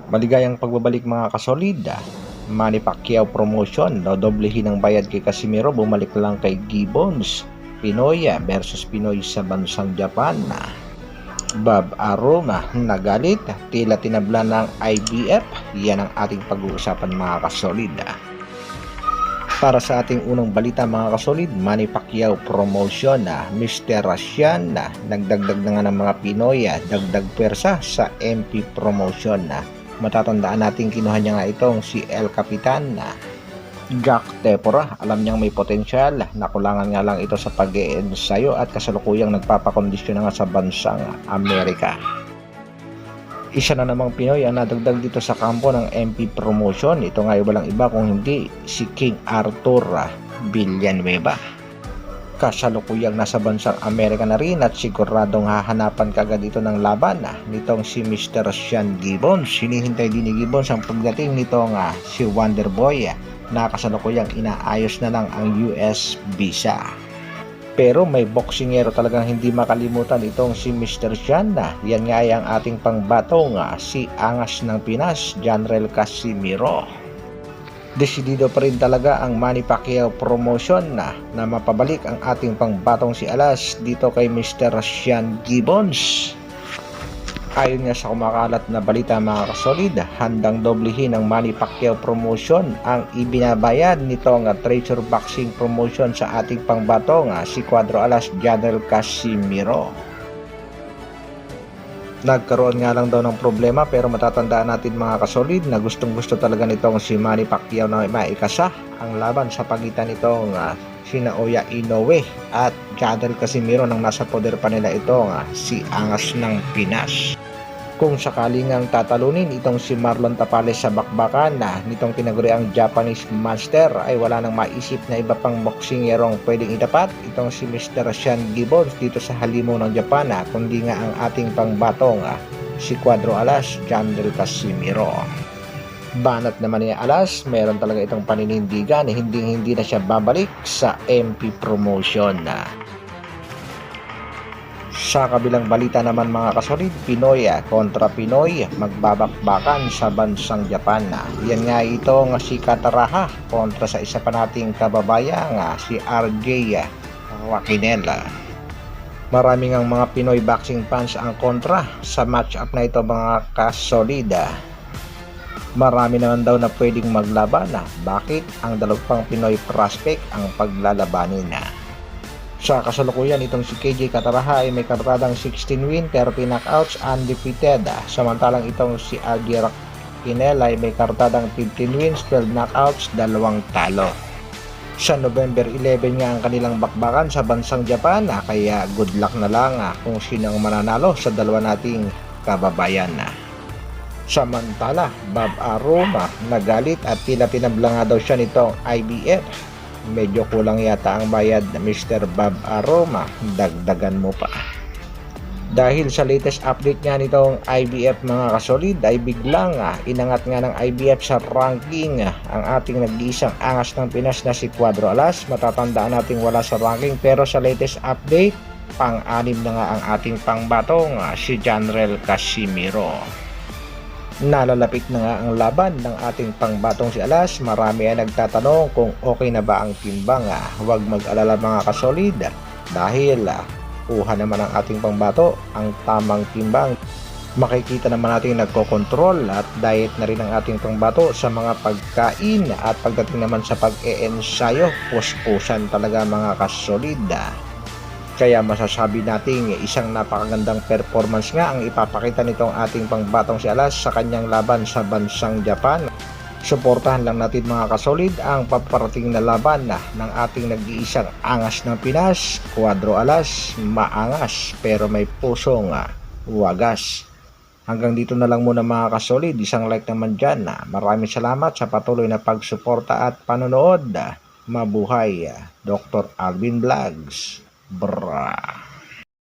Maligayang pagbabalik mga kasolid. Manny Pacquiao promotion, dodoblehin ang bayad kay Casimero, bumalik lang kay Gibbons. Pinoy versus Pinoy sa bansang Japan. Bob Aroma nagalit, tila tinabla ng IBF. Yan ang ating pag-uusapan mga kasolid. Para sa ating unang balita mga kasolid, Manny Pacquiao promotion, Mr. Russian, nagdagdag na nga ng mga Pinoy, dagdag pwersa sa MP promotion. Matatandaan natin kinuha niya nga itong si El Capitan Jack Tepora. Alam niyang may potensyal, nakulangan nga lang ito sa pag-iensayo at kasalukuyang nagpapakondisyon na nga sa bansang Amerika. Isa na namang Pinoy ang nadagdag dito sa kampo ng MP promotion. Ito nga ay walang iba kung hindi si King Arthur Villanueva. Kasalukuyang nasa bansang Amerika na rin at siguradong hahanapan kagad ito ng laban nitong si Mr. Sean Gibbons. Hinihintay din ni Gibbons ang pagdating nitong si Wonderboy na kasalukuyang inaayos na lang ang US visa. Pero may boksingero talagang hindi makalimutan itong si Mr. Sean. Yan nga ay ang ating pangbatong si Angas ng Pinas, Janrel Casimero. Desidido pa rin talaga ang Manny Pacquiao promotion na mapabalik ang ating pangbatong si Alas dito kay Mr. Sean Gibbons. Ayon nga sa kumakalat na balita mga kasolid, handang doblehin ng Manny Pacquiao promotion ang ibinabayad nitong Treasure Boxing promotion sa ating pangbatong si Cuadro Alas Janrel Casimero. Nagkaroon nga lang daw ng problema pero matatandaan natin mga kasolid na gustong-gusto talaga nitong si Manny Pacquiao na maikasa ang laban sa pagitan nitong si Naoya Inoue at Janrel Casimero nang nasa poder pa nila itong si Angas ng Pinas. Kung sakaling ang tatalunin itong si Marlon Tapales sa bakbakan nitong tinaguriang Japanese Master ay wala nang maisip na iba pang boksingerong pwedeng itapat itong si Mr. Sean Gibbons dito sa halimaw ng Japan kundi nga ang ating pangbatong si Cuadro Alas Janrel Casimero. Banat naman ni Alas, meron talaga itong paninindigan, hindi na siya babalik sa MP promotion. Sa kabilang balita naman mga kasolid, Pinoy kontra Pinoy magbabakbakan sa bansang Japan. Yan nga itong si Kataraha kontra sa isa pa nating kababayan si RJ Wakinela. Maraming ang mga Pinoy boxing fans ang kontra sa match-up na ito mga kasolid. Marami naman daw na pwedeng maglaban. Bakit ang dalawang Pinoy prospect ang paglalabanin Sa kasalukuyan itong si KJ Kataraha ay may kartadang 16 win, 30 knockouts, undefeated. Samantalang itong si RJ Wakinela ay may kartadang 15 wins, 12 knockouts, 2 talo. Sa November 11 nga ang kanilang bakbakan sa bansang Japan, kaya good luck na lang kung sino ang mananalo sa dalawa nating kababayan. Samantala, Bob Aroma nagalit at tila pinabla nga daw siya nitong IBF. Medyo kulang yata ang bayad na Mr. Bob Aroma, dagdagan mo pa. Dahil sa latest update nga nitong IBF mga kasolid ay biglang inangat nga ng IBF sa ranking ang ating nag-iisang angas ng Pinas na si Cuadro Alas. Matatandaan natin wala sa ranking pero sa latest update pang-anim na nga ang ating pangbatong si Janrel Casimero. Nalalapit na nga ang laban ng ating pangbatong si Alas. Marami ay nagtatanong kung okay na ba ang timbang. Huwag mag-alala mga kasolid dahil kuha naman ang ating pangbato ang tamang timbang. Makikita naman natin nagkokontrol at diet na rin ang ating pangbato sa mga pagkain at pagdating naman sa pag-e-ensayo, puspusan talaga mga kasolid. Kaya masasabi nating isang napakagandang performance nga ang ipapakita nitong ating pangbatong si Alas sa kanyang laban sa bansang Japan. Suportahan lang natin mga kasolid ang paparating na laban ng ating nag-iisang angas ng Pinas, Cuadro Alas, maangas pero may pusong wagas. Hanggang dito na lang muna mga kasolid, isang like naman dyan. Maraming salamat sa patuloy na pagsuporta at panonood. Mabuhay, Dr. Alvin Vlogs. Bra.